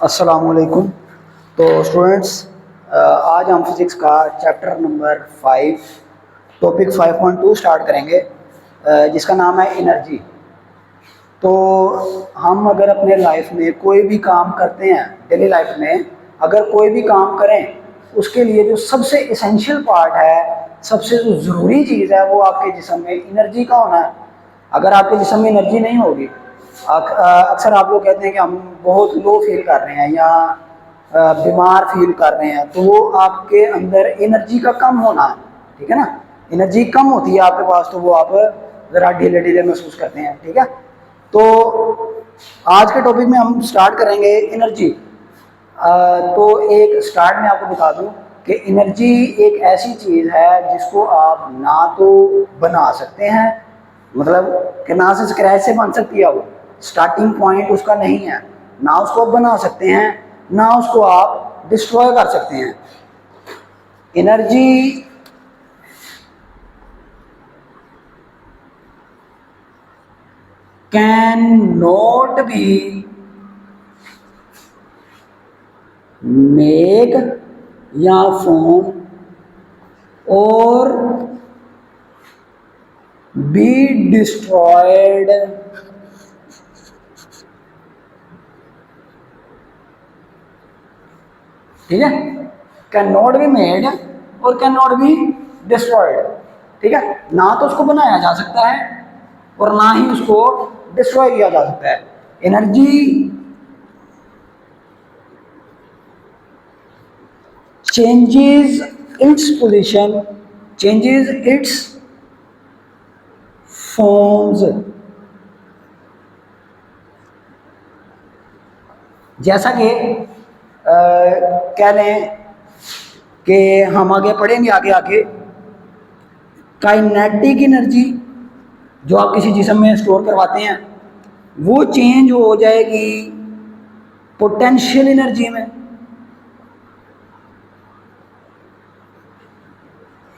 अस्सलामुअलैकुम। तो स्टूडेंट्स, आज हम फिज़िक्स का चैप्टर नंबर 5 टॉपिक 5.2 स्टार्ट करेंगे, जिसका नाम है एनर्जी। तो हम अगर अपने लाइफ में कोई भी काम करते हैं, डेली लाइफ में अगर कोई भी काम करें, उसके लिए जो सबसे इसेंशियल पार्ट है, सबसे जो ज़रूरी चीज़ है, वो आपके जिस्म में एनर्जी का होना है। अगर आपके जिस्म में एनर्जी नहीं होगी, अक्सर आप लोग कहते हैं कि हम बहुत लो फील कर रहे हैं या बीमार फील कर रहे हैं, तो वो आपके अंदर एनर्जी का कम होना है। ठीक है ना, एनर्जी कम होती है आपके पास, तो वो आप ज़रा ढीले ढीले महसूस करते हैं। ठीक है, तो आज के टॉपिक में हम स्टार्ट करेंगे एनर्जी। तो एक स्टार्ट में आपको बता दूं कि एनर्जी एक ऐसी चीज़ है जिसको आप ना तो बना सकते हैं, मतलब कि ना से स्क्रैच से बन सकती है, वो स्टार्टिंग पॉइंट उसका नहीं है, ना उसको आप बना सकते हैं, ना उसको आप डिस्ट्रॉय कर सकते हैं। Energy can not be make या फॉर्म और बी डिस्ट्रॉयड ठीक है, कैन नॉट बी मेड और कैन नॉट बी डिस्ट्रॉयड। ठीक है, ना तो उसको बनाया जा सकता है और ना ही उसको डिस्ट्रॉय किया जा सकता है। Energy changes its position, changes it's forms. जैसा कि कह लें कि हम आगे पढ़ेंगे, आगे आगे काइनेटिक एनर्जी जो आप किसी जिस्म में स्टोर करवाते हैं, वो चेंज हो जाएगी पोटेंशियल एनर्जी में।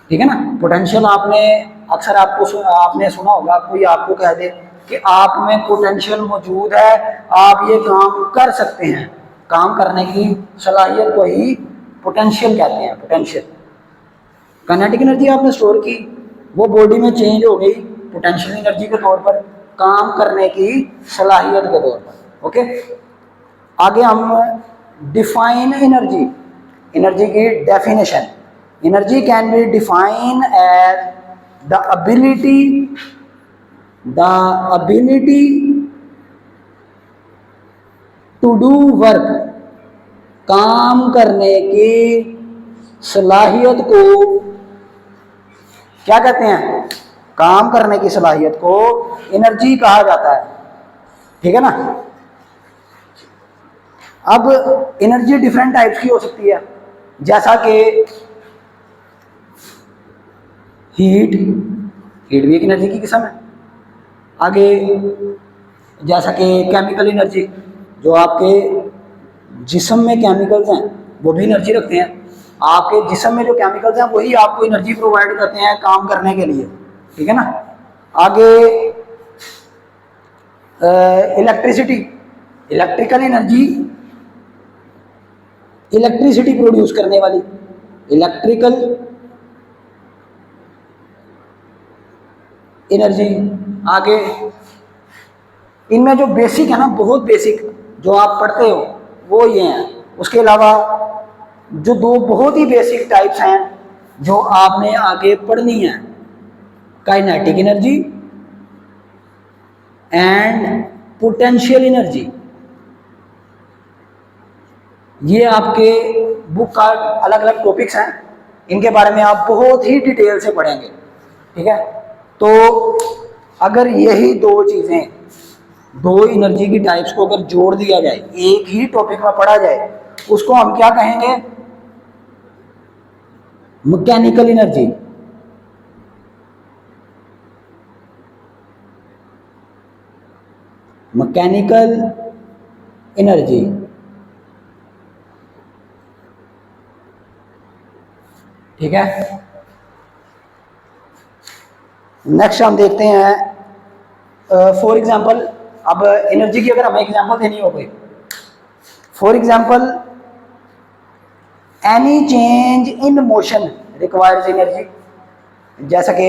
ठीक है ना, पोटेंशियल आपने अक्सर आपने सुना होगा, कोई आपको कह दे कि आप में पोटेंशियल मौजूद है, आप ये काम कर सकते हैं, काम करने की सलाहियत को ही पोटेंशियल कहते हैं। पोटेंशियल काइनेटिक एनर्जी आपने स्टोर की, वो बॉडी में चेंज हो गई पोटेंशियल एनर्जी के तौर पर, काम करने की सलाहियत के तौर पर। ओके, आगे हम डिफाइन एनर्जी, एनर्जी की definition. Energy can be define as the ability to do work, काम करने की सलाहियत को क्या कहते हैं? काम करने की सलाहियत को एनर्जी कहा जाता है। ठीक है ना, अब एनर्जी डिफरेंट टाइप्स की हो सकती है, जैसा कि हीट भी एक एनर्जी की किस्म है। आगे जैसा कि केमिकल एनर्जी, जो आपके जिस्म में केमिकल्स हैं वो भी एनर्जी रखते हैं। आपके जिस्म में जो केमिकल्स हैं वही आपको एनर्जी प्रोवाइड करते हैं काम करने के लिए। ठीक है ना, आगे electricity, electrical energy, electricity produce करने वाली इलेक्ट्रिकल एनर्जी। आगे इनमें जो बेसिक है ना, बहुत बेसिक जो आप पढ़ते हो वो ये हैं। उसके अलावा जो दो बहुत ही बेसिक टाइप्स हैं जो आपने आगे पढ़नी है, kinetic energy and potential energy. ये आपके बुक का अलग अलग टॉपिक्स हैं, इनके बारे में आप बहुत ही डिटेल से पढ़ेंगे। ठीक है, तो अगर यही दो चीज़ें, दो एनर्जी की टाइप्स को अगर जोड़ दिया जाए, एक ही टॉपिक में पढ़ा जाए, उसको हम क्या कहेंगे? Mechanical energy. Mechanical energy. ठीक है, नेक्स्ट हम देखते हैं फॉर एग्जांपल। अब एनर्जी की अगर हमें एग्जांपल देनी हो गई, for example any change in motion requires energy, जैसा कि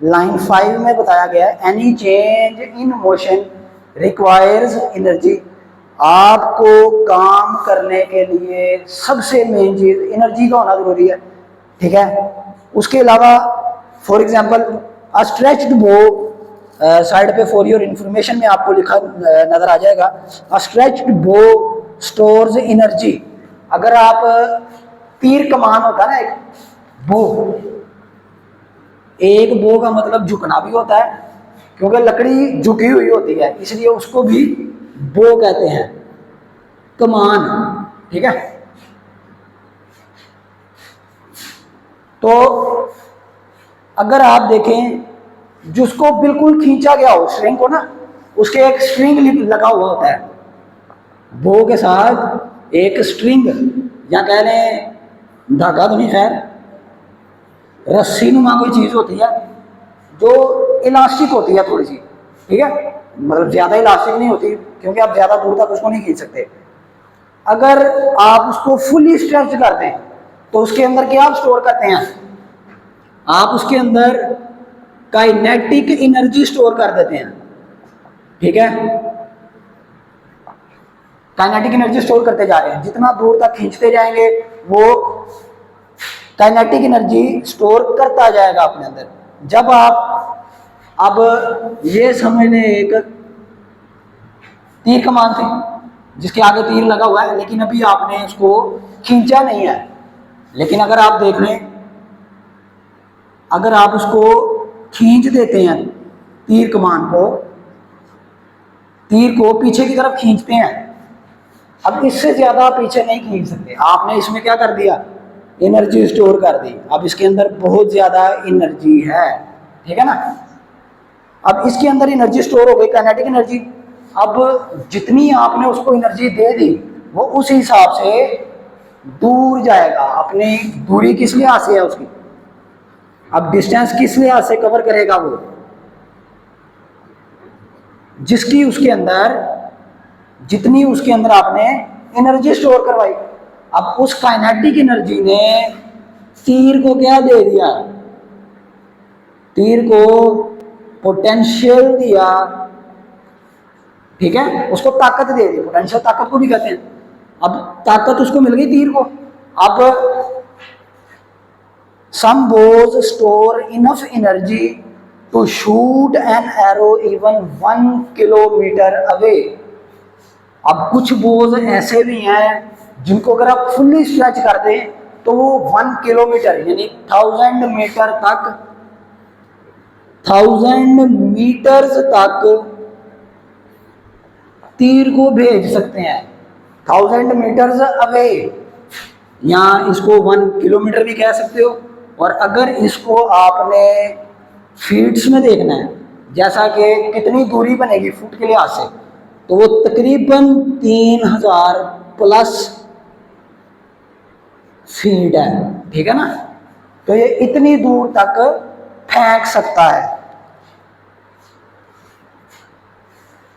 लाइन 5 में बताया गया है, any change in motion requires energy. आपको काम करने के लिए सबसे मेन चीज एनर्जी का होना जरूरी है, ठीक है। उसके अलावा फॉर एग्जांपल अ स्ट्रेच्ड बो, साइड पे फॉर योर इंफॉर्मेशन में आपको लिखा नजर आ जाएगा, अ स्ट्रेच्ड बो स्टोर्स एनर्जी। अगर आप तीर कमान होता है ना, एक बो का मतलब झुकना भी होता है, क्योंकि लकड़ी झुकी हुई होती है, इसलिए उसको भी बो कहते हैं, कमान, ठीक है। तो अगर आप देखें, जिसको बिल्कुल खींचा गया हो स्ट्रिंग को ना, उसके एक स्ट्रिंग लगा हुआ होता है, बो के साथ एक स्ट्रिंग, या कह लें धागा तो नहीं, खैर रस्सी नुमा कोई चीज होती है जो इलास्टिक होती है थोड़ी सी, ठीक है, मतलब ज्यादा इलास्टिक नहीं होती, क्योंकि आप ज्यादा दूर तक उसको नहीं खींच सकते। अगर आप उसको फुली स्ट्रेच कर दें तो उसके अंदर क्या आप स्टोर करते हैं, आप उसके अंदर काइनेटिक एनर्जी स्टोर कर देते हैं, ठीक है। काइनेटिक एनर्जी स्टोर करते जा रहे हैं, जितना दूर तक खींचते जाएंगे वो काइनेटिक एनर्जी स्टोर करता जाएगा अपने अंदर। जब आप अब ये समझ लें, एक तीर कमान थी जिसके आगे तीर लगा हुआ है, लेकिन अभी आपने उसको खींचा नहीं है, लेकिन अगर आप देख लें, अगर आप उसको खींच देते हैं, तीर कमान को, तीर को पीछे की तरफ खींचते हैं, अब इससे ज्यादा पीछे नहीं खींच सकते। आपने इसमें क्या कर दिया, एनर्जी स्टोर कर दी। अब इसके अंदर बहुत ज्यादा एनर्जी है, ठीक है ना। अब इसके अंदर एनर्जी स्टोर हो गई, काइनेटिक एनर्जी। अब जितनी आपने उसको एनर्जी दे दी, वो उस हिसाब से दूर जाएगा। अपनी दूरी किस लिहाज से है उसकी, अब डिस्टेंस किस लिहाज से कवर करेगा वो, जिसकी उसके अंदर, जितनी उसके अंदर आपने एनर्जी स्टोर करवाई। अब उस काइनेटिक एनर्जी ने तीर को क्या दे दिया, तीर को पोटेंशियल दिया, ठीक है, उसको ताकत दे दी, पोटेंशियल ताकत को भी कहते हैं। अब ताकत उसको मिल गई तीर को। अब some bows store enough energy to shoot an arrow even 1 kilometre away. अब कुछ बोज ऐसे भी हैं जिनको अगर आप फुल्ली स्ट्रेच कर दें तो वो 1 किलोमीटर यानी 1000 मीटर तक, 1000 मीटर्स तक तीर को भेज सकते हैं, 1000 मीटर्स अवे, या इसको 1 किलोमीटर भी कह सकते हो। और अगर इसको आपने फीट्स में देखना है, जैसा कि कितनी दूरी बनेगी फुट के लिहाज से, तो वो तकरीबन 3000 प्लस फीट है, ठीक है ना। तो ये इतनी दूर तक फेंक सकता है।